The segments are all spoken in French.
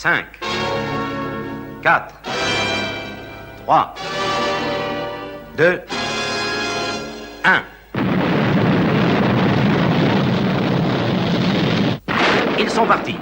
5, 4, 3, 2, 1. Ils sont partis.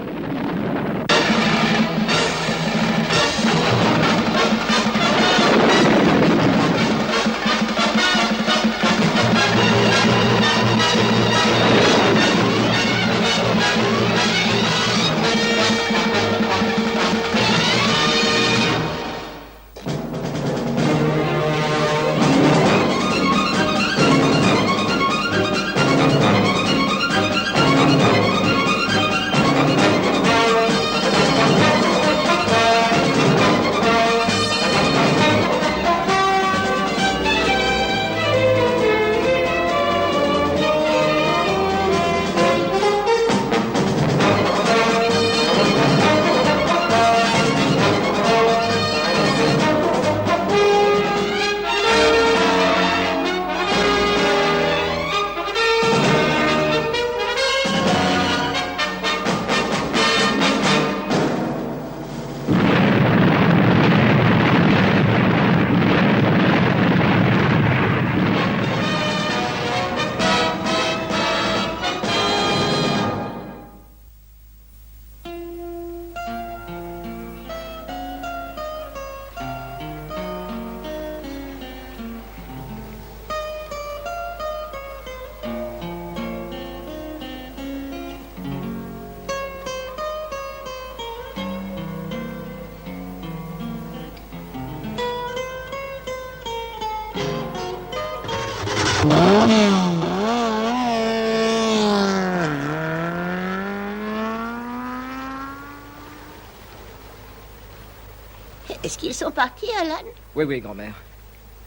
Est-ce qu'ils sont partis, Alan? Oui, oui, grand-mère.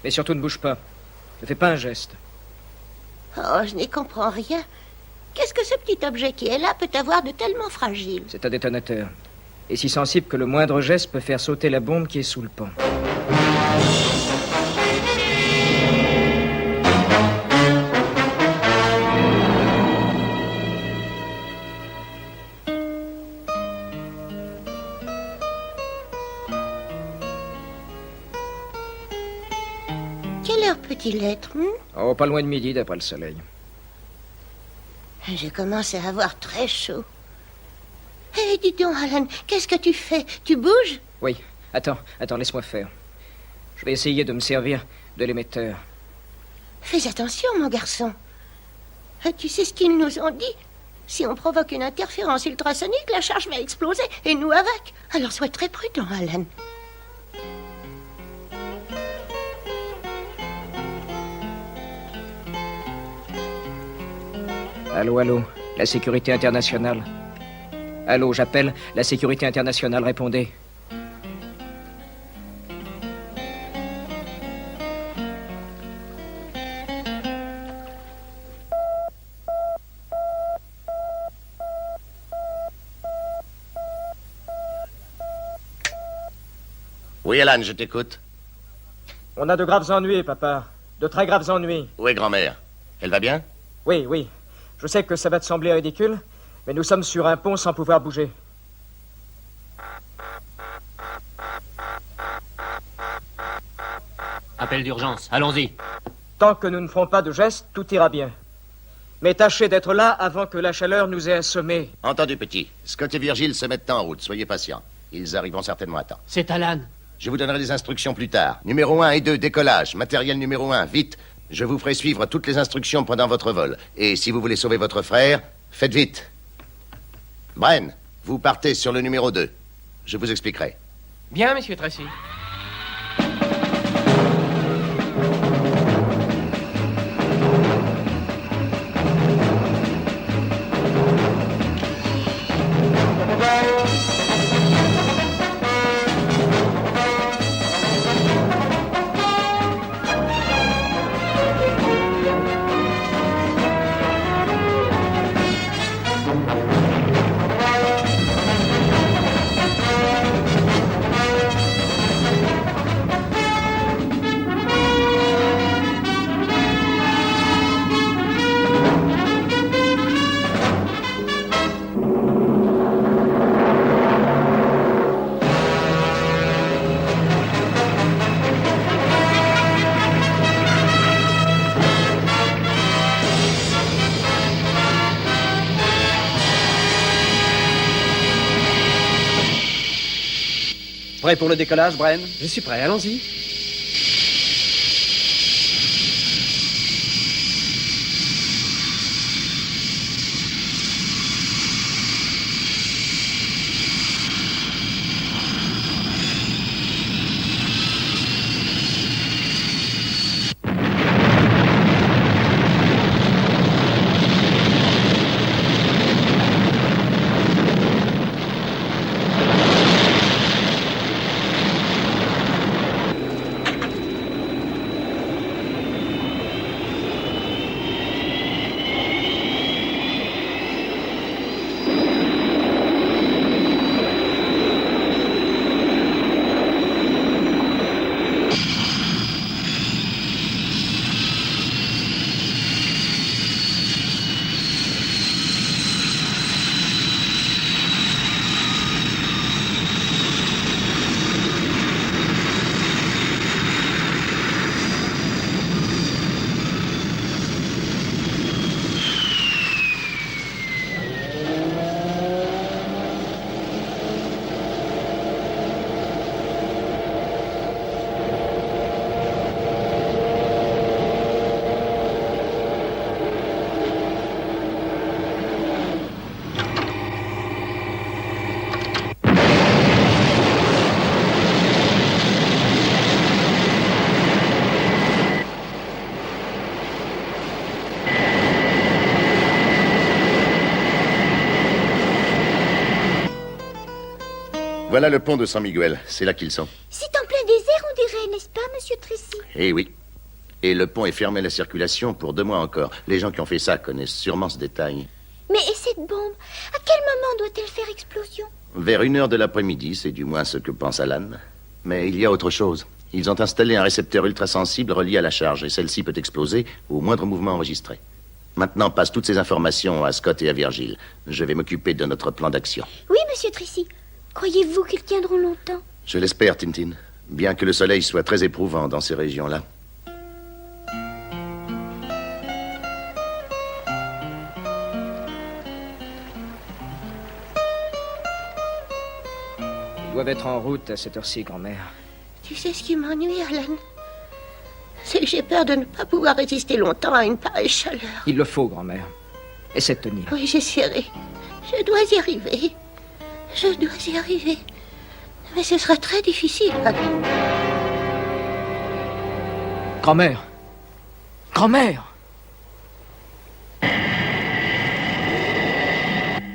Mais surtout, ne bouge pas. Ne fais pas un geste. Oh, je n'y comprends rien. Qu'est-ce que ce petit objet qui est là peut avoir de tellement fragile? C'est un détonateur. Et si sensible que le moindre geste peut faire sauter la bombe qui est sous le pont. Quelle heure peut-il être? Oh, pas loin de midi, d'après le soleil. Je commence à avoir très chaud. Hé, dis donc, Alan, qu'est-ce que tu fais? Tu bouges? Oui, attends, laisse-moi faire. Je vais essayer de me servir de l'émetteur. Fais attention, mon garçon. Tu sais ce qu'ils nous ont dit? Si on provoque une interférence ultrasonique, la charge va exploser, et nous avec. Alors sois très prudent, Alan. Allô, allô, la sécurité internationale. Allô, j'appelle la sécurité internationale, répondez. Oui, Alan, je t'écoute. On a de graves ennuis, papa. De très graves ennuis. Où est grand-mère? Elle va bien? Oui, oui. Je sais que ça va te sembler ridicule, mais nous sommes sur un pont sans pouvoir bouger. Appel d'urgence, allons-y. Tant que nous ne ferons pas de gestes, tout ira bien. Mais tâchez d'être là avant que la chaleur nous ait assommés. Entendu, petit. Scott et Virgile se mettent en route. Soyez patients. Ils arriveront certainement à temps. C'est Alan. Je vous donnerai des instructions plus tard. Numéro 1 et 2, décollage. Matériel numéro 1, vite. Je vous ferai suivre toutes les instructions pendant votre vol. Et si vous voulez sauver votre frère, faites vite. Bren, vous partez sur le numéro 2. Je vous expliquerai. Bien, monsieur Tracy. Prêt pour le décollage, Bren? Je suis prêt, allons-y. Voilà le pont de San Miguel. C'est là qu'ils sont. C'est en plein désert, on dirait, n'est-ce pas, monsieur Tracy? Eh oui. Et le pont est fermé à la circulation pour 2 mois encore. Les gens qui ont fait ça connaissent sûrement ce détail. Mais et cette bombe? À quel moment doit-elle faire explosion? Vers 1h de l'après-midi, c'est du moins ce que pense Alan. Mais il y a autre chose. Ils ont installé un récepteur ultrasensible relié à la charge, et celle-ci peut exploser au moindre mouvement enregistré. Maintenant, passe toutes ces informations à Scott et à Virgile. Je vais m'occuper de notre plan d'action. Oui, monsieur Tracy. Croyez-vous qu'ils tiendront longtemps? Je l'espère, Tintin. Bien que le soleil soit très éprouvant dans ces régions-là. Ils doivent être en route à cette heure-ci, grand-mère. Tu sais ce qui m'ennuie, Alan? C'est que j'ai peur de ne pas pouvoir résister longtemps à une pareille chaleur. Il le faut, grand-mère. Essaie de tenir. Oui, j'essaierai. Je dois y arriver. Je dois y arriver. Mais ce sera très difficile, Alan. Grand-mère! Grand-mère!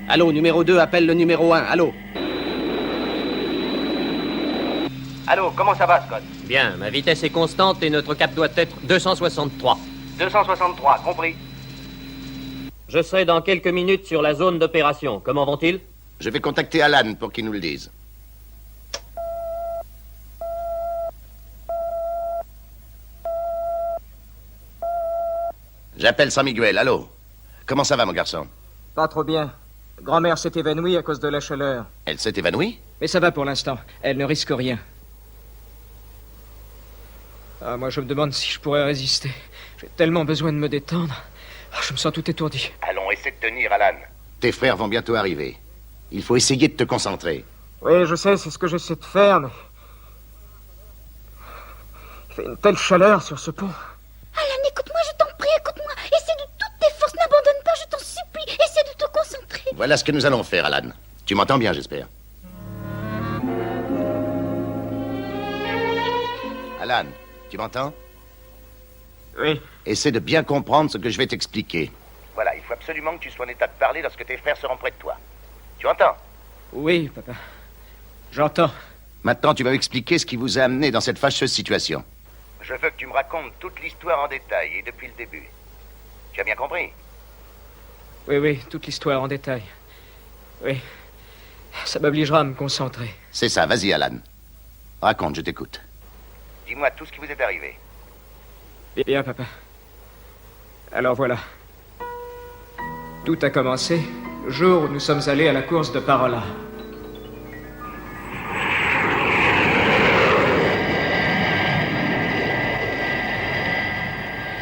Allô, numéro 2, appelle le numéro 1. Allô? Allô, comment ça va, Scott? Bien, ma vitesse est constante et notre cap doit être 263. 263, compris. Je serai dans quelques minutes sur la zone d'opération. Comment vont-ils? Je vais contacter Alan pour qu'il nous le dise. J'appelle San Miguel, allô? Comment ça va, mon garçon? Pas trop bien. Grand-mère s'est évanouie à cause de la chaleur. Elle s'est évanouie? Mais ça va pour l'instant. Elle ne risque rien. Ah, moi, je me demande si je pourrais résister. J'ai tellement besoin de me détendre. Ah, je me sens tout étourdi. Allons, essaie de tenir, Alan. Tes frères vont bientôt arriver. Il faut essayer de te concentrer. Oui, je sais, c'est ce que j'essaie de faire, mais... Il fait une telle chaleur sur ce pont. Alan, écoute-moi, je t'en prie, écoute-moi. Essaie de toutes tes forces, n'abandonne pas, je t'en supplie. Essaie de te concentrer. Voilà ce que nous allons faire, Alan. Tu m'entends bien, j'espère. Alan, tu m'entends? Oui. Essaie de bien comprendre ce que je vais t'expliquer. Voilà, il faut absolument que tu sois en état de parler lorsque tes frères seront près de toi. Tu entends? Oui, papa. J'entends. Maintenant, tu vas m'expliquer ce qui vous a amené dans cette fâcheuse situation. Je veux que tu me racontes toute l'histoire en détail et depuis le début. Tu as bien compris? Oui, toute l'histoire en détail. Oui. Ça m'obligera à me concentrer. C'est ça, vas-y, Alan. Raconte, je t'écoute. Dis-moi tout ce qui vous est arrivé. Bien, papa. Alors voilà. Tout a commencé le jour où nous sommes allés à la course de Parola.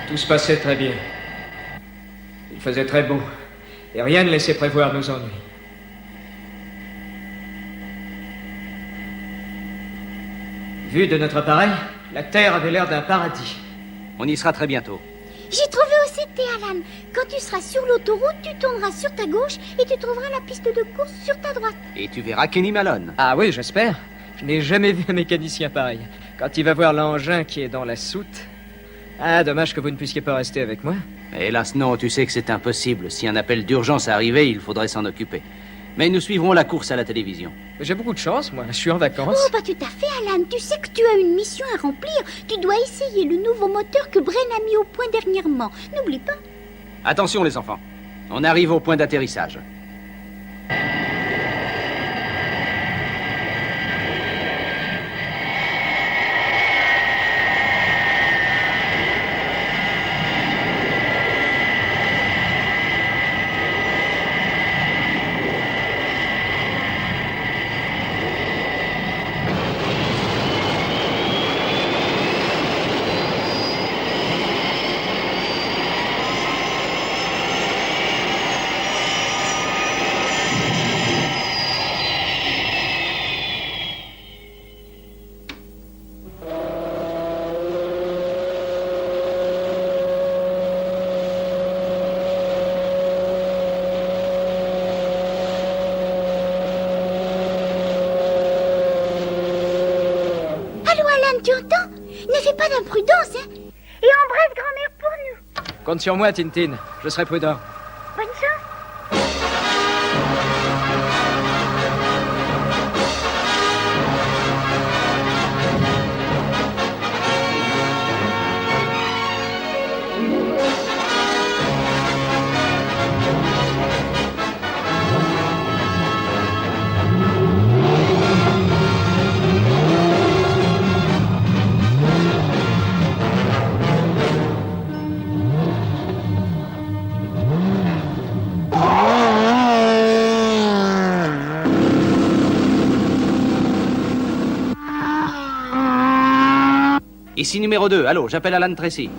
Tout se passait très bien. Il faisait très beau, et rien ne laissait prévoir nos ennuis. Vu de notre appareil, la Terre avait l'air d'un paradis. On y sera très bientôt. J'ai trouvé où c'était, Alan. Quand tu seras sur l'autoroute, tu tourneras sur ta gauche et tu trouveras la piste de course sur ta droite. Et tu verras Kenny Malone. Ah oui, j'espère. Je n'ai jamais vu un mécanicien pareil. Quand il va voir l'engin qui est dans la soute... Ah, dommage que vous ne puissiez pas rester avec moi. Hélas non, tu sais que c'est impossible. Si un appel d'urgence arrivait, il faudrait s'en occuper. Mais nous suivrons la course à la télévision. J'ai beaucoup de chance, moi. Je suis en vacances. Oh, pas tout à fait, Alan. Tu sais que tu as une mission à remplir. Tu dois essayer le nouveau moteur que Bren a mis au point dernièrement. N'oublie pas. Attention les enfants. On arrive au point d'atterrissage. Tu entends? Ne fais pas d'imprudence, hein? Et embrasse grand-mère pour nous. Compte sur moi, Tintin. Je serai prudent. Bonne chance. Ici numéro 2, allô, j'appelle Alan Tracy.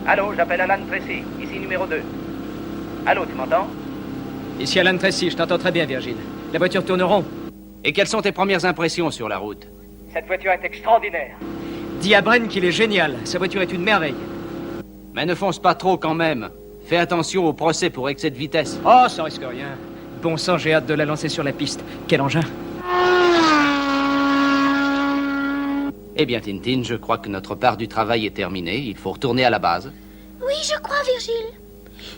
Allô, j'appelle Alan Tracy, ici numéro 2. Allô, tu m'entends? Ici Alan Tracy, je t'entends très bien, Virgile. La voiture tourne rond. Et quelles sont tes premières impressions sur la route? Cette voiture est extraordinaire. Dis à Bren qu'il est génial. Sa voiture est une merveille. Mais ne fonce pas trop quand même. Fais attention au procès pour excès de vitesse. Oh, ça risque rien. Bon sang, j'ai hâte de la lancer sur la piste. Quel engin! Eh bien, Tintin, je crois que notre part du travail est terminée. Il faut retourner à la base. Oui, je crois, Virgile.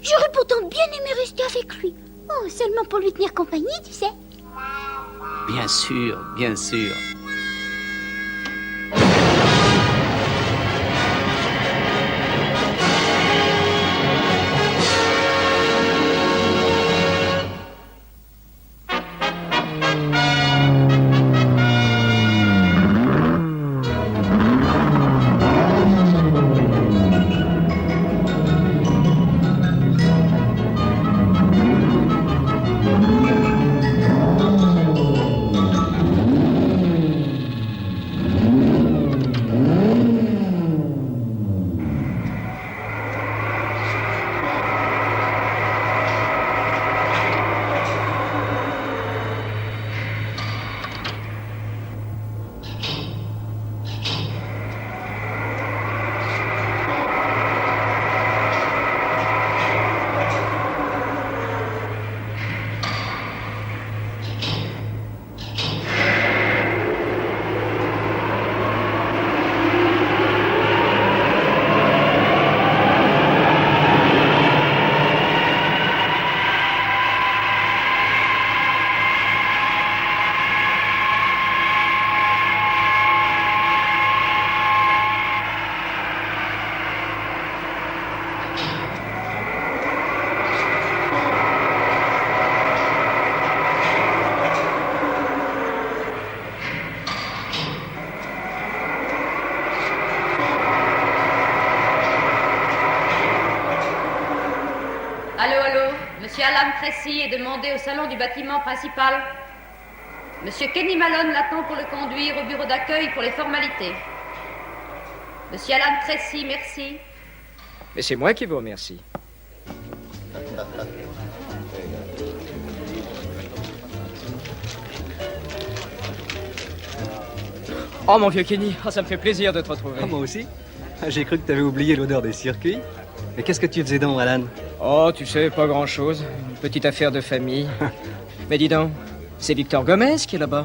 J'aurais pourtant bien aimé rester avec lui. Oh, seulement pour lui tenir compagnie, tu sais. Bien sûr, bien sûr. Monsieur Alan Tracy est demandé au salon du bâtiment principal. Monsieur Kenny Malone l'attend pour le conduire au bureau d'accueil pour les formalités. Monsieur Alan Tracy, merci. Mais c'est moi qui vous remercie. Oh, mon vieux Kenny, ça me fait plaisir de te retrouver. Ah, moi aussi. J'ai cru que t'avais oublié l'odeur des circuits. Mais qu'est-ce que tu faisais donc, Alan? Oh, tu sais, pas grand-chose. Une petite affaire de famille. Mais dis donc, c'est Victor Gomez qui est là-bas.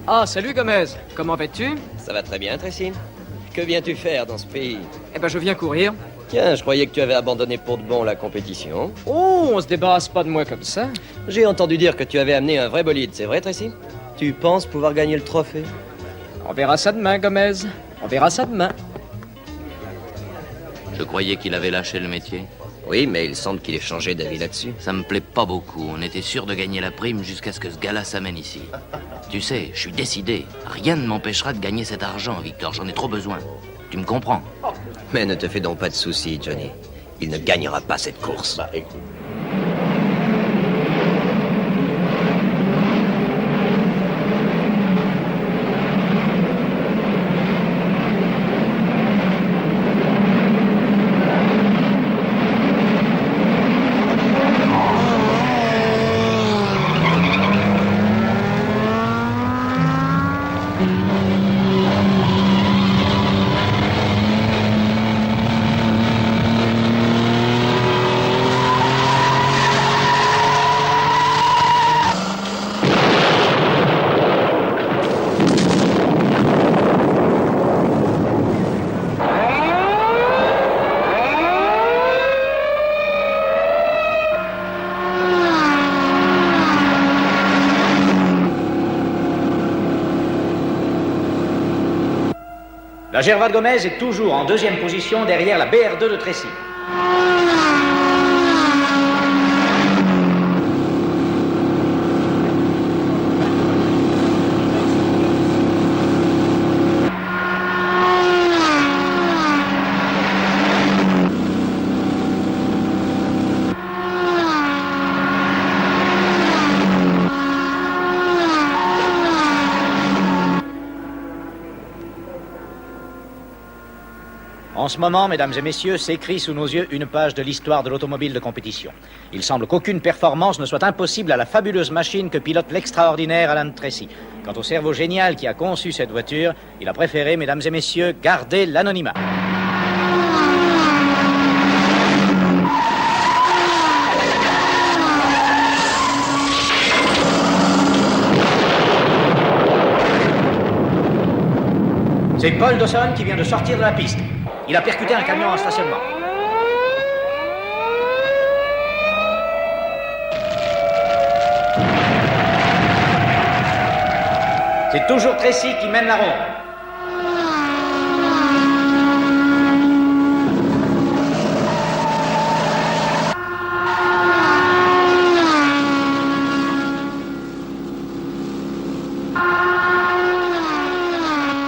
Ah, salut Gomez. Comment vas-tu? Ça va très bien, Tracy. Que viens-tu faire dans ce pays? Eh ben, je viens courir. Tiens, je croyais que tu avais abandonné pour de bon la compétition. Oh, on se débarrasse pas de moi comme ça. J'ai entendu dire que tu avais amené un vrai bolide, c'est vrai, Tracy? Tu penses pouvoir gagner le trophée? On verra ça demain, Gomez. On verra ça demain. Je croyais qu'il avait lâché le métier. Oui, mais il semble qu'il ait changé d'avis là-dessus. Ça me plaît pas beaucoup. On était sûr de gagner la prime jusqu'à ce que ce gars-là s'amène ici. Tu sais, je suis décidé. Rien ne m'empêchera de gagner cet argent, Victor. J'en ai trop besoin. Tu me comprends? Mais ne te fais donc pas de soucis, Johnny. Il ne gagnera pas cette course. Bah, écoute. La Gervais Gomez est toujours en deuxième position derrière la BR2 de Tracy. En ce moment, mesdames et messieurs, s'écrit sous nos yeux une page de l'histoire de l'automobile de compétition. Il semble qu'aucune performance ne soit impossible à la fabuleuse machine que pilote l'extraordinaire Alan Tracy. Quant au cerveau génial qui a conçu cette voiture, il a préféré, mesdames et messieurs, garder l'anonymat. C'est Paul Dawson qui vient de sortir de la piste. Il a percuté un camion en stationnement. C'est toujours Tracy qui mène la ronde.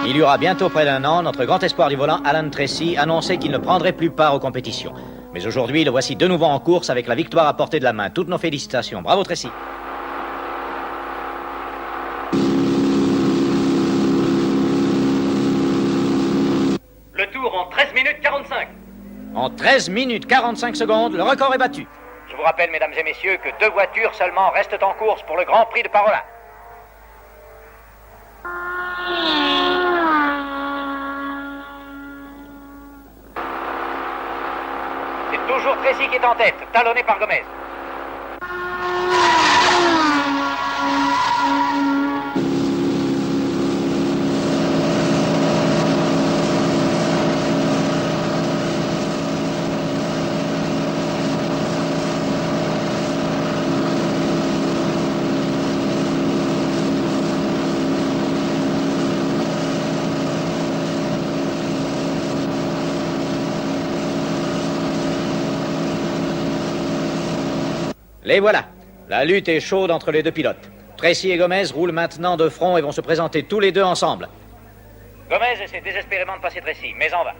Il y aura bientôt près d'un an, notre grand espoir du volant, Alan Tracy, annonçait qu'il ne prendrait plus part aux compétitions. Mais aujourd'hui, le voici de nouveau en course avec la victoire à portée de la main. Toutes nos félicitations. Bravo Tracy. Le tour en 13 minutes 45. En 13 minutes 45 secondes, le record est battu. Je vous rappelle, mesdames et messieurs, que 2 voitures seulement restent en course pour le Grand Prix de Parola. C'est toujours Tracy qui est en tête, talonné par Gomez. Les voilà. La lutte est chaude entre les deux pilotes. Tracy et Gomez roulent maintenant de front et vont se présenter tous les deux ensemble. Gomez essaie désespérément de passer Tracy, mais en vain.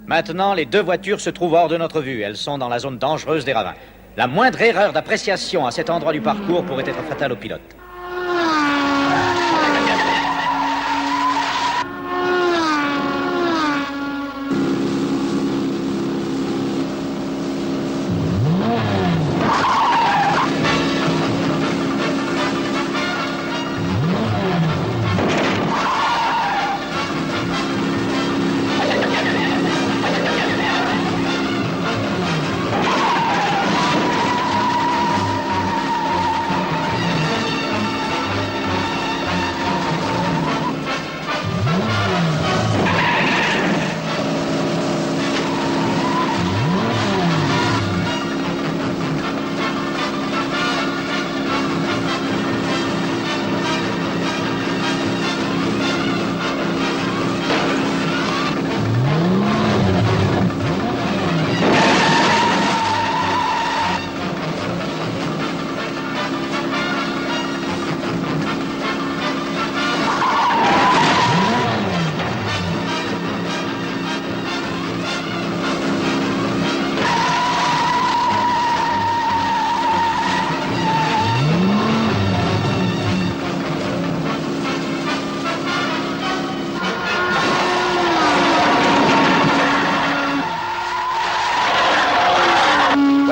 Maintenant, les deux voitures se trouvent hors de notre vue. Elles sont dans la zone dangereuse des ravins. La moindre erreur d'appréciation à cet endroit du parcours pourrait être fatale au pilote.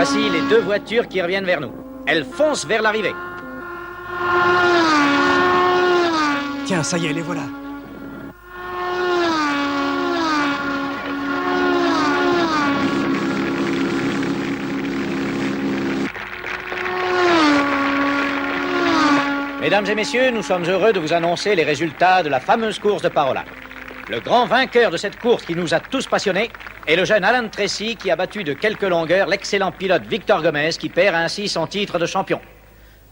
Voici les 2 voitures qui reviennent vers nous. Elles foncent vers l'arrivée. Tiens, ça y est, les voilà. Mesdames et messieurs, nous sommes heureux de vous annoncer les résultats de la fameuse course de Parola. Le grand vainqueur de cette course qui nous a tous passionnés est le jeune Alan Tracy qui a battu de quelques longueurs l'excellent pilote Victor Gomez qui perd ainsi son titre de champion.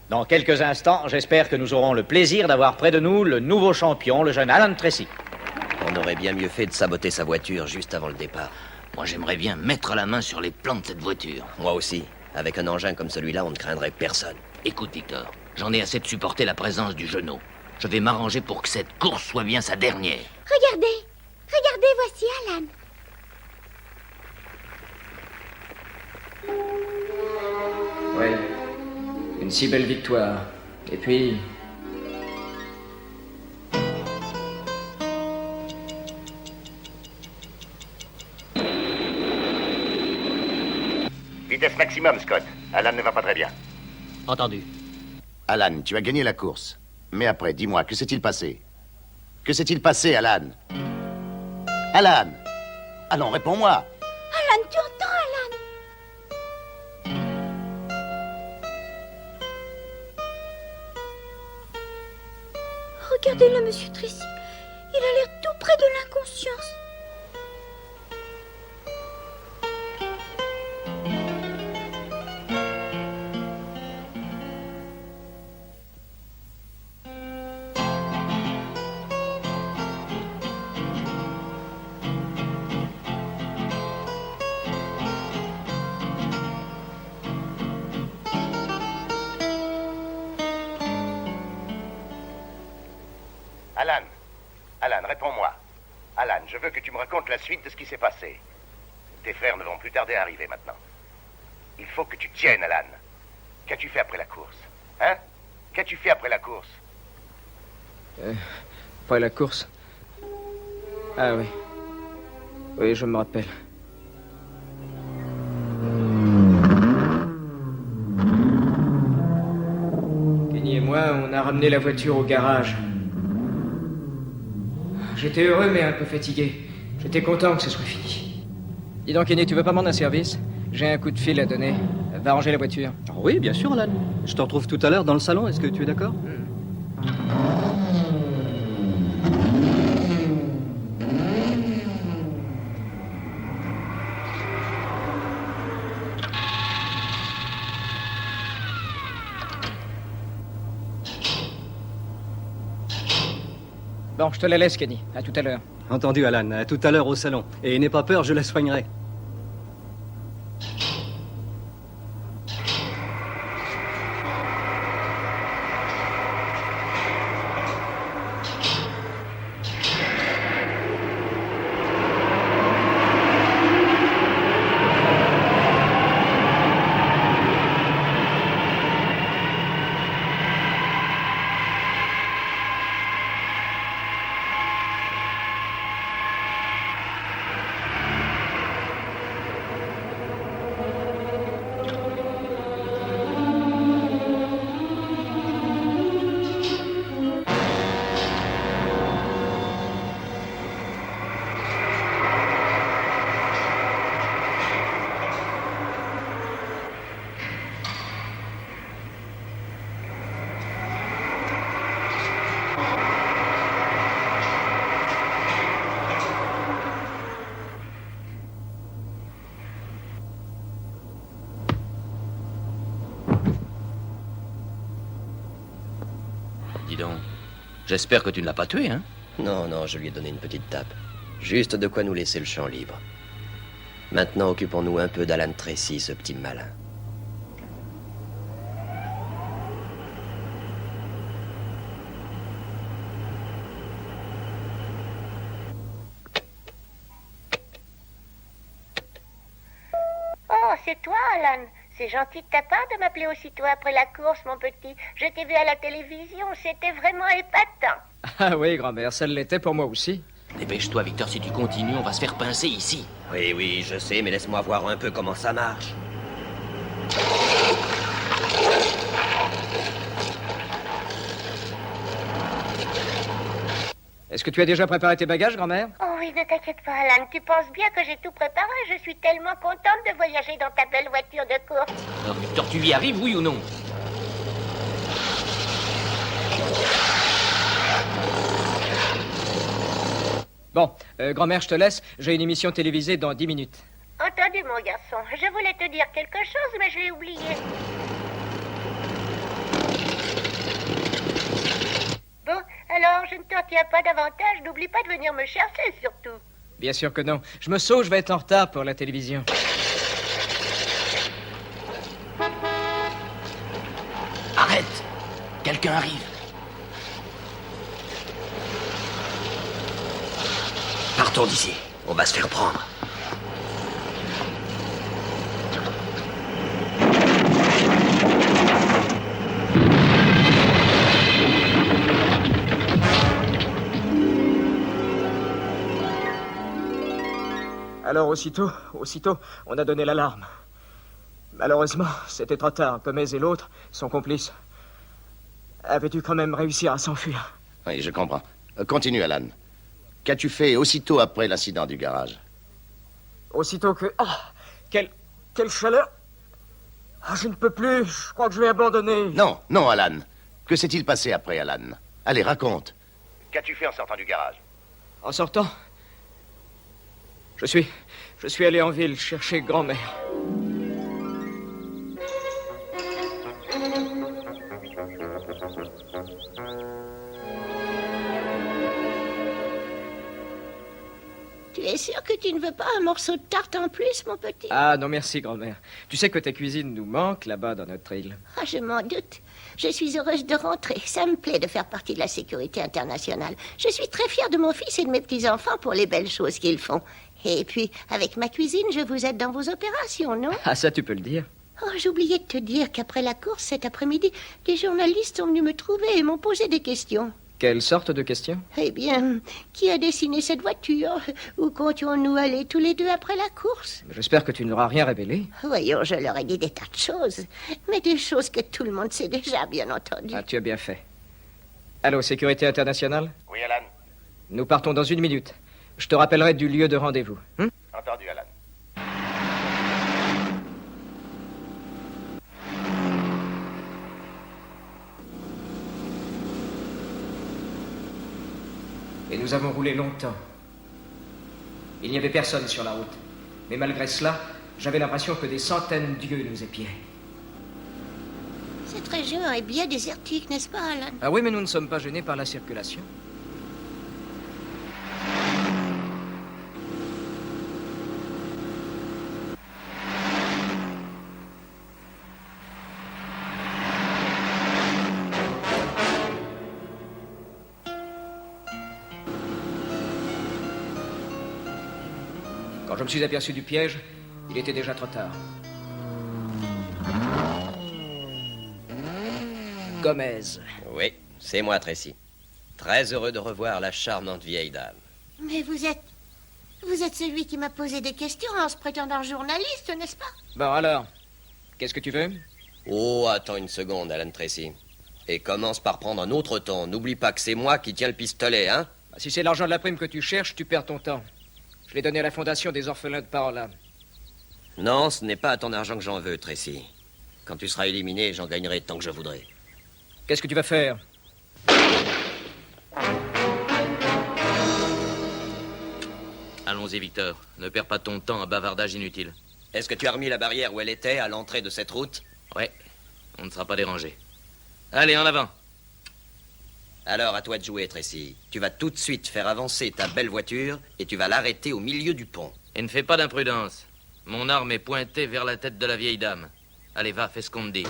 Dans quelques instants, j'espère que nous aurons le plaisir d'avoir près de nous le nouveau champion, le jeune Alan Tracy. On aurait bien mieux fait de saboter sa voiture juste avant le départ. Moi, j'aimerais bien mettre la main sur les plans de cette voiture. Moi aussi. Avec un engin comme celui-là, on ne craindrait personne. Écoute, Victor, j'en ai assez de supporter la présence du genou. Je vais m'arranger pour que cette course soit bien sa dernière. Regardez, voici Alan. Ouais. Une si belle victoire. Et puis... Vitesse maximum, Scott. Alan ne va pas très bien. Entendu. Alan, tu as gagné la course. Mais après, dis-moi, que s'est-il passé? Que s'est-il passé, Alan? Alan! Ah non, réponds-moi! Alan, tu entends, Alan? Regardez-le, monsieur Tracy. Il a l'air tout près de l'inconscience. Alan, réponds-moi. Alan, je veux que tu me racontes la suite de ce qui s'est passé. Tes frères ne vont plus tarder à arriver maintenant. Il faut que tu tiennes, Alan. Qu'as-tu fait après la course? Hein? Qu'as-tu fait après la course? Après la course? Ah oui. Oui, je me rappelle. Kenny et moi, on a ramené la voiture au garage. J'étais heureux, mais un peu fatigué. J'étais content que ce soit fini. Dis donc, Kenny, tu veux pas m'en un service? J'ai un coup de fil à donner. Va ranger la voiture. Oh oui, bien sûr, Alan. Je te retrouve tout à l'heure dans le salon. Est-ce que tu es d'accord? Bon, je te la laisse, Kenny. À tout à l'heure. Entendu, Alan. À tout à l'heure au salon. Et n'aie pas peur, je la soignerai. Dis donc, j'espère que tu ne l'as pas tué, hein? Non, non, je lui ai donné une petite tape. Juste de quoi nous laisser le champ libre. Maintenant, occupons-nous un peu d'Alan Tracy, ce petit malin. Oh, c'est toi, Alan. C'est gentil de ta part de m'appeler aussitôt après la course, mon petit. Je t'ai vu à la télévision, c'était vraiment épatant. Ah oui, grand-mère, ça l'était pour moi aussi. Dépêche-toi, Victor, si tu continues, on va se faire pincer ici. Oui, oui, je sais, mais laisse-moi voir un peu comment ça marche. Est-ce que tu as déjà préparé tes bagages, grand-mère? Oh oui, ne t'inquiète pas, Alan. Tu penses bien que j'ai tout préparé. Je suis tellement contente de voyager dans ta belle voiture de course. Alors, Victor, tu y arrives, oui ou non? Bon, grand-mère, je te laisse. J'ai une émission télévisée dans 10 minutes. Entendu, mon garçon. Je voulais te dire quelque chose, mais je l'ai oublié. Bon, alors, je ne t'en tiens pas davantage. N'oublie pas de venir me chercher, surtout. Bien sûr que non. Je me sauve, je vais être en retard pour la télévision. Arrête! Quelqu'un arrive. Partons d'ici. On va se faire prendre. Alors, aussitôt, on a donné l'alarme. Malheureusement, c'était trop tard. Gomez et l'autre, son complice, avaient dû quand même réussir à s'enfuir. Oui, je comprends. Continue, Alan. Qu'as-tu fait aussitôt après l'incident du garage? Aussitôt que... Oh, quelle chaleur! Ah, je ne peux plus, je crois que je vais abandonner. Non, non, Alan. Que s'est-il passé après, Alan? Allez, raconte. Qu'as-tu fait en sortant du garage? En sortant, je suis allé en ville chercher grand-mère. Tu es sûr que tu ne veux pas un morceau de tarte en plus, mon petit? Ah non, merci, grand-mère. Tu sais que ta cuisine nous manque là-bas dans notre île. Ah, je m'en doute. Je suis heureuse de rentrer. Ça me plaît de faire partie de la sécurité internationale. Je suis très fière de mon fils et de mes petits-enfants pour les belles choses qu'ils font. Et puis, avec ma cuisine, je vous aide dans vos opérations, non? Ah, ça, tu peux le dire. Oh, j'oubliais de te dire qu'après la course, cet après-midi, des journalistes sont venus me trouver et m'ont posé des questions. Quelle sorte de question? Eh bien, qui a dessiné cette voiture? Où comptions-nous aller tous les deux après la course? J'espère que tu n'auras rien révélé. Voyons, je leur ai dit des tas de choses. Mais des choses que tout le monde sait déjà, bien entendu. Ah, tu as bien fait. Allô, sécurité internationale? Oui, Alan. Nous partons dans 1 minute. Je te rappellerai du lieu de rendez-vous. Entendu, Alan. Et nous avons roulé longtemps. Il n'y avait personne sur la route. Mais malgré cela, j'avais l'impression que des centaines d'yeux nous épiaient. Cette région est bien désertique, n'est-ce pas, Alan? Ah oui, mais nous ne sommes pas gênés par la circulation. Quand je me suis aperçu du piège, il était déjà trop tard. Gomez. Oui, c'est moi, Tracy. Très heureux de revoir la charmante vieille dame. Mais vous êtes celui qui m'a posé des questions en se prétendant journaliste, n'est-ce pas? Bon, alors, qu'est-ce que tu veux? Oh, attends une seconde, Alan Tracy. Et commence par prendre un autre ton. N'oublie pas que c'est moi qui tiens le pistolet, hein? Si c'est l'argent de la prime que tu cherches, tu perds ton temps. Je l'ai donné à la fondation des orphelins de Parola. Non, ce n'est pas à ton argent que j'en veux, Tracy. Quand tu seras éliminé, j'en gagnerai tant que je voudrais. Qu'est-ce que tu vas faire? Allons-y, Victor. Ne perds pas ton temps à bavardage inutile. Est-ce que tu as remis la barrière où elle était, à l'entrée de cette route? Ouais, on ne sera pas dérangé. Allez, en avant. Alors, à toi de jouer, Tracy. Tu vas tout de suite faire avancer ta belle voiture et tu vas l'arrêter au milieu du pont. Et ne fais pas d'imprudence. Mon arme est pointée vers la tête de la vieille dame. Allez, va, fais ce qu'on te dit.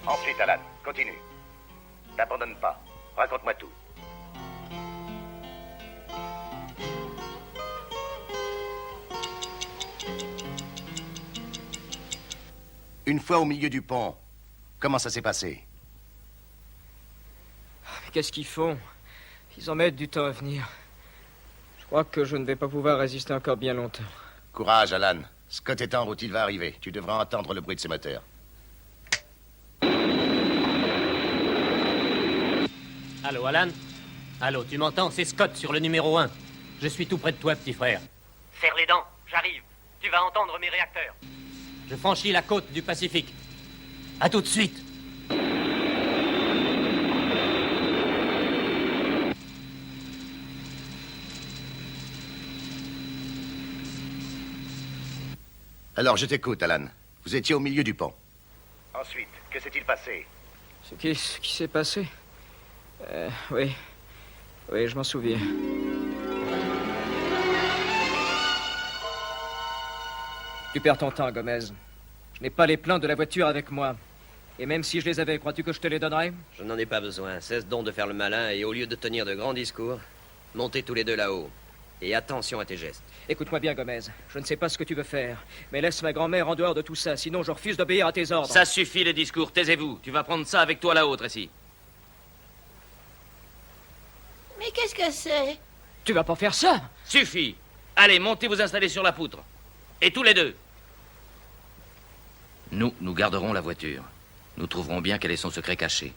Ensuite, Alan, continue. N'abandonne pas. Raconte-moi tout. Une fois au milieu du pont, comment ça s'est passé? Mais qu'est-ce qu'ils font? Ils en mettent du temps à venir. Je crois que je ne vais pas pouvoir résister encore bien longtemps. Courage, Alan. Scott est en route, il va arriver. Tu devras entendre le bruit de ses moteurs. Allô, Alan? Allô, tu m'entends? C'est Scott sur le numéro 1. Je suis tout près de toi, petit frère. Serre les dents, j'arrive. Tu vas entendre mes réacteurs. Je franchis la côte du Pacifique. À tout de suite. Alors, je t'écoute, Alan. Vous étiez au milieu du pont. Ensuite, que s'est-il passé? Ce qui s'est passé? Oui. Oui, je m'en souviens. Tu perds ton temps, Gomez. Je n'ai pas les plans de la voiture avec moi. Et même si je les avais, crois-tu que je te les donnerais? Je n'en ai pas besoin. Cesse donc de faire le malin et au lieu de tenir de grands discours, montez tous les deux là-haut. Et attention à tes gestes. Écoute-moi bien, Gomez. Je ne sais pas ce que tu veux faire, mais laisse ma grand-mère en dehors de tout ça, sinon je refuse d'obéir à tes ordres. Ça suffit les discours, taisez-vous. Tu vas prendre ça avec toi là-haut, Tracy. Mais qu'est-ce que c'est? Tu vas pas faire ça? Suffit. Allez, montez vous installer sur la poutre. Et tous les deux. Nous garderons la voiture. Nous trouverons bien quel est son secret caché.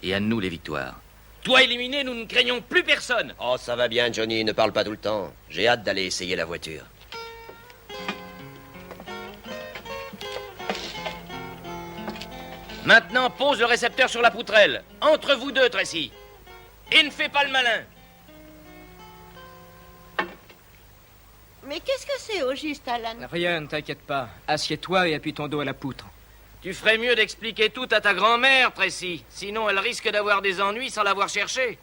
Et à nous les victoires. Toi éliminé, nous ne craignons plus personne. Oh, ça va bien, Johnny, ne parle pas tout le temps. J'ai hâte d'aller essayer la voiture. Maintenant, pose le récepteur sur la poutrelle. Entre vous deux, Tracy. Et ne fais pas le malin. Mais qu'est-ce que c'est au juste, Alan? Rien, ne t'inquiète pas. Assieds-toi et appuie ton dos à la poutre. Tu ferais mieux d'expliquer tout à ta grand-mère, Tracy. Sinon, elle risque d'avoir des ennuis sans l'avoir cherché.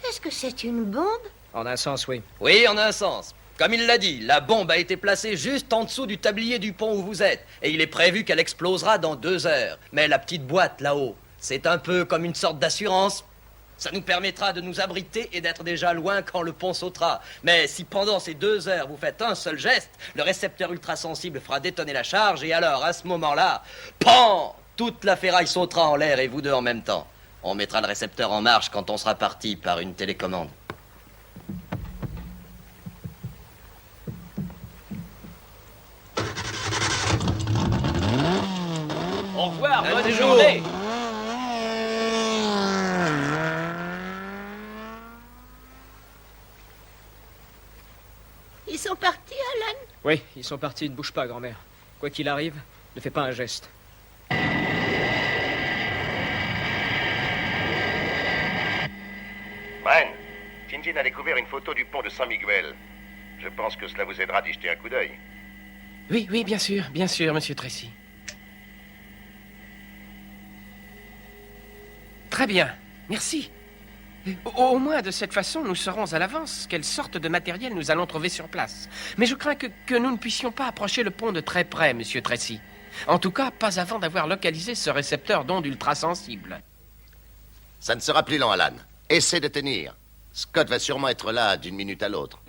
Est-ce que c'est une bombe? En un sens, oui. Oui, en un sens. Comme il l'a dit, la bombe a été placée juste en dessous du tablier du pont où vous êtes. Et il est prévu qu'elle explosera dans 2 heures. Mais la petite boîte là-haut, c'est un peu comme une sorte d'assurance. Ça nous permettra de nous abriter et d'être déjà loin quand le pont sautera. Mais si pendant ces 2 heures vous faites un seul geste, le récepteur ultrasensible fera détonner la charge et alors, à ce moment-là, pan! Toute la ferraille sautera en l'air et vous deux en même temps. On mettra le récepteur en marche quand on sera parti par une télécommande. Au revoir, bonne Bonjour. journée. Ils sont partis, Alan? Oui, ils sont partis, ne bouge pas, grand-mère. Quoi qu'il arrive, ne fais pas un geste. Brian, Tintin a découvert une photo du pont de San Miguel. Je pense que cela vous aidera d'y jeter un coup d'œil. Oui, bien sûr, monsieur Tracy. Très bien, merci. Au moins, de cette façon, nous saurons à l'avance quelle sorte de matériel nous allons trouver sur place. Mais je crains que nous ne puissions pas approcher le pont de très près, monsieur Tracy. En tout cas, pas avant d'avoir localisé ce récepteur d'ondes ultrasensibles. Ça ne sera plus long, Alan. Essaie de tenir. Scott va sûrement être là d'une minute à l'autre.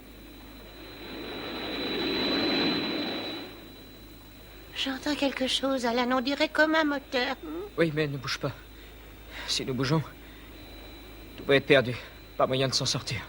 J'entends quelque chose, Alan. On dirait comme un moteur. Oui, mais ne bouge pas. Si nous bougeons, tout va être perdu. Pas moyen de s'en sortir.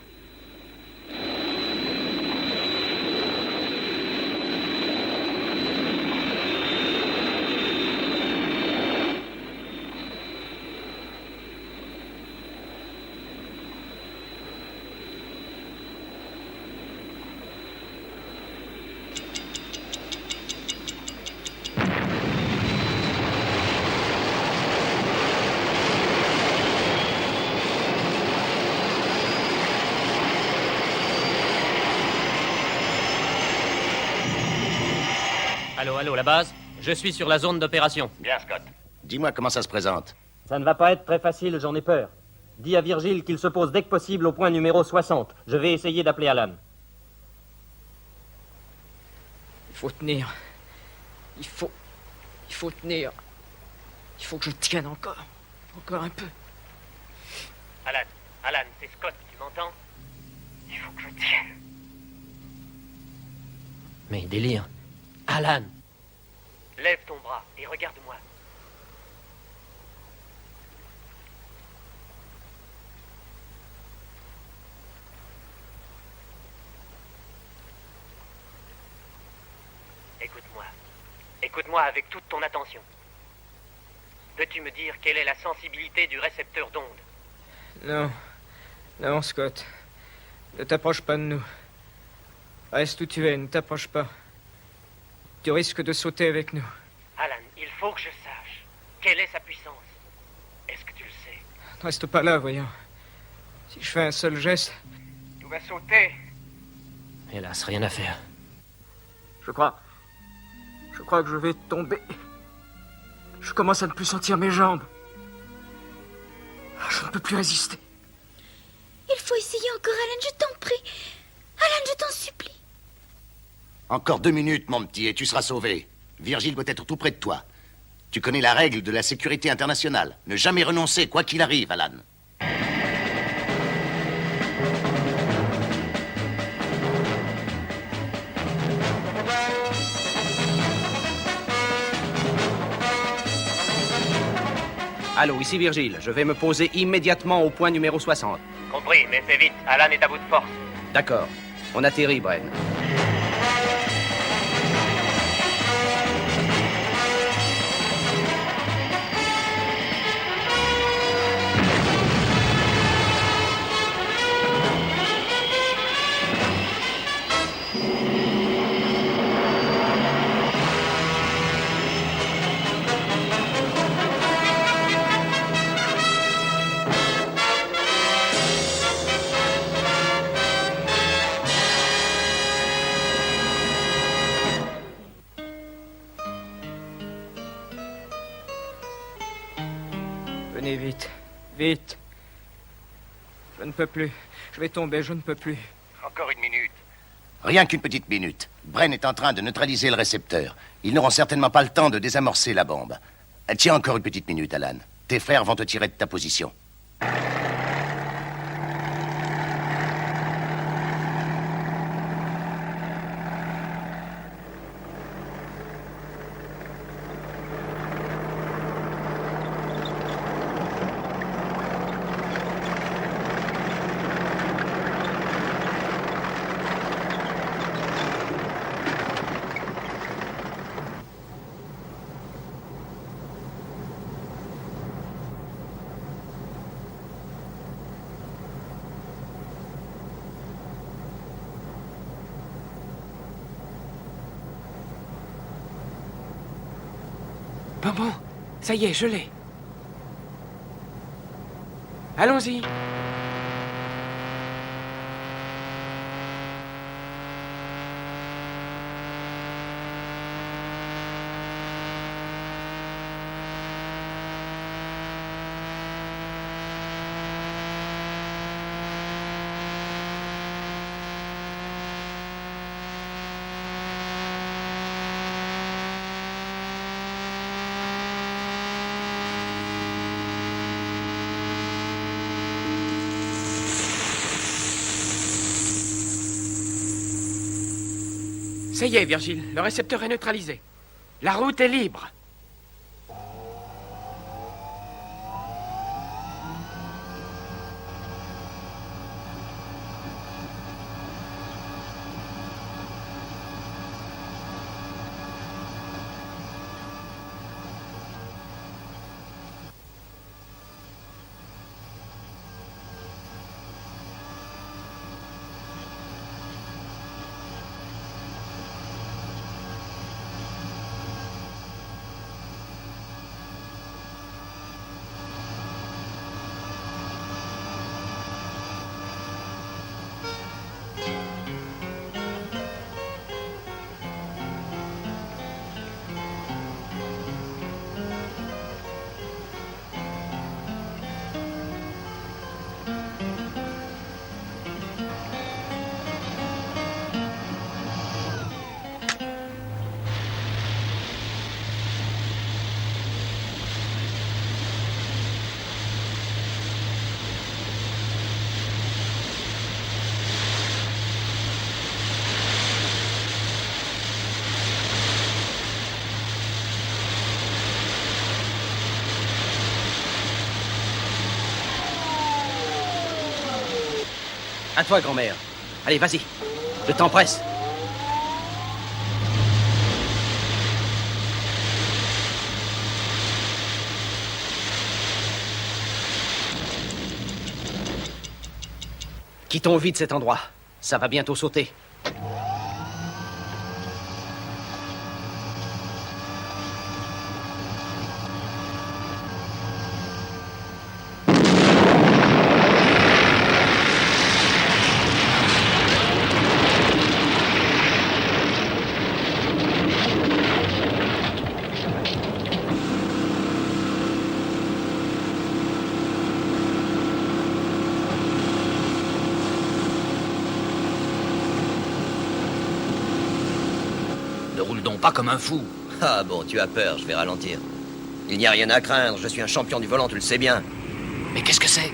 Allô, la base? Je suis sur la zone d'opération. Bien, Scott. Dis-moi comment ça se présente. Ça ne va pas être très facile, j'en ai peur. Dis à Virgile qu'il se pose dès que possible au point numéro 60. Je vais essayer d'appeler Alan. Il faut tenir. Il faut tenir. Il faut que je tienne encore. Encore un peu. Mais délire. Alan! Lève ton bras et regarde-moi. Écoute-moi. Écoute-moi avec toute ton attention. Peux-tu me dire quelle est la sensibilité du récepteur d'ondes? Non. Non, Scott. Ne t'approche pas de nous. Reste où tu es, ne t'approche pas. Tu risques de sauter avec nous. Alan, il faut que je sache. Quelle est sa puissance? Est-ce que tu le sais? Ne reste pas là, voyons. Si je fais un seul geste... Tout va sauter. Hélas, rien à faire. Je crois que je vais tomber. Je commence à ne plus sentir mes jambes. Je ne peux plus résister. Il faut essayer encore, Alan, je t'en prie. Alan, je t'en supplie. Encore 2 minutes, mon petit, et tu seras sauvé. Virgile doit être tout près de toi. Tu connais la règle de la sécurité internationale. Ne jamais renoncer, quoi qu'il arrive, Alan. Allô, ici Virgile. Je vais me poser immédiatement au point numéro 60. Compris, mais fais vite. Alan est à bout de force. D'accord. On atterrit, Bren. Venez vite. Vite. Je ne peux plus. Je vais tomber, je ne peux plus. Encore 1 minute. Rien qu'une petite minute. Bren est en train de neutraliser le récepteur. Ils n'auront certainement pas le temps de désamorcer la bombe. Tiens encore une petite minute, Alan. Tes frères vont te tirer de ta position. Bon, ça y est, je l'ai. Allons-y. Ça y est, Virgile, le récepteur est neutralisé. La route est libre. À toi, grand-mère. Allez, vas-y. Je t'empresse. Quittons vite cet endroit. Ça va bientôt sauter. Ne roule donc pas comme un fou. Ah bon, tu as peur, je vais ralentir. Il n'y a rien à craindre, je suis un champion du volant, tu le sais bien. Mais qu'est-ce que c'est?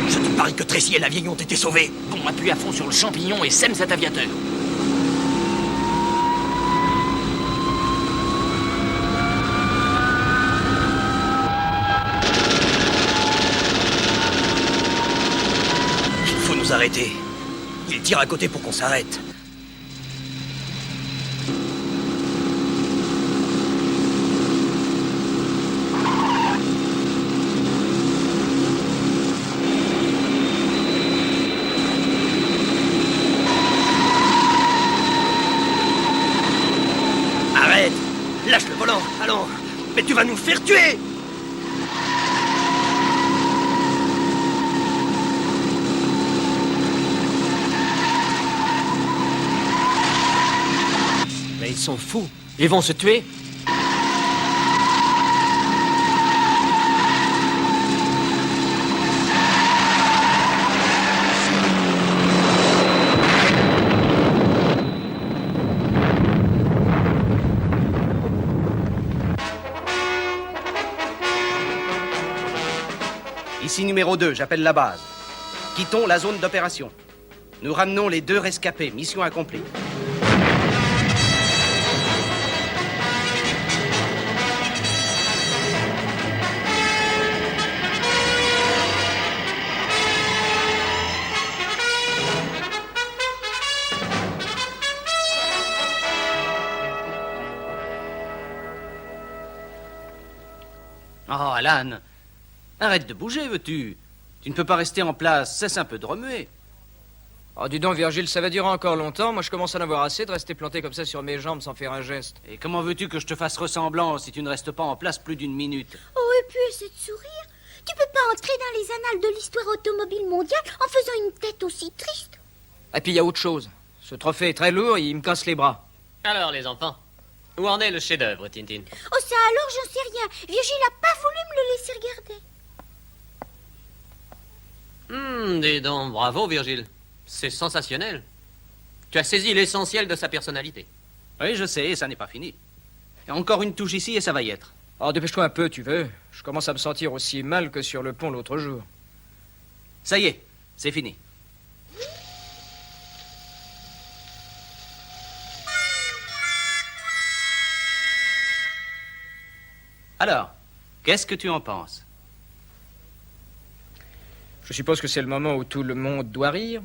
Je te parie que Tracy et la vieille ont été sauvés. Bon, appuie à fond sur le champignon et sème cet aviateur. Il faut nous arrêter. Il tire à côté pour qu'on s'arrête. Arrête! Lâche le volant, allons! Mais tu vas nous faire tuer! Mais ils sont fous. Ils vont se tuer. Ici numéro 2, j'appelle la base. Quittons la zone d'opération. Nous ramenons les 2 rescapés. Mission accomplie. Oh, Alan, arrête de bouger, veux-tu? Tu ne peux pas rester en place, cesse un peu de remuer. Oh, dis donc, Virgile, ça va durer encore longtemps. Moi, je commence à en avoir assez de rester planté comme ça sur mes jambes sans faire un geste. Et comment veux-tu que je te fasse ressemblant si tu ne restes pas en place plus d'une minute? Oh, et puis essaie de sourire. Tu peux pas entrer dans les annales de l'histoire automobile mondiale en faisant une tête aussi triste. Et puis, il y a autre chose. Ce trophée est très lourd et il me casse les bras. Alors, les enfants, où en est le chef-d'œuvre, Tintin? Oh, ça alors, j'en sais rien. Virgile a pas voulu me le laisser regarder. Dis donc, bravo, Virgile. C'est sensationnel. Tu as saisi l'essentiel de sa personnalité. Oui, je sais, et ça n'est pas fini. Et encore une touche ici et ça va y être. Oh, dépêche-toi un peu, tu veux. Je commence à me sentir aussi mal que sur le pont l'autre jour. Ça y est, c'est fini. Alors, qu'est-ce que tu en penses? Je suppose que c'est le moment où tout le monde doit rire.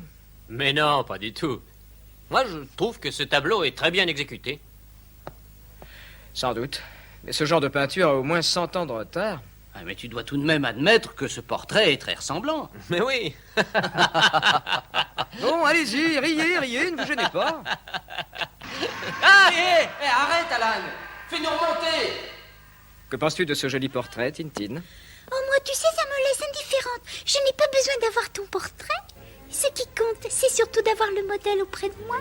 Mais non, pas du tout. Moi, je trouve que ce tableau est très bien exécuté. Sans doute. Mais ce genre de peinture a au moins 100 ans de retard. Ah, mais tu dois tout de même admettre que ce portrait est très ressemblant. Mais oui. Bon, allez-y, riez, ne vous gênez pas. Ah, arrête, Alan. Fais-nous remonter. Que penses-tu de ce joli portrait, Tintin? Oh, moi, tu sais, ça me laisse indifférente. Je n'ai pas besoin d'avoir ton portrait. Ce qui compte, c'est surtout d'avoir le modèle auprès de moi.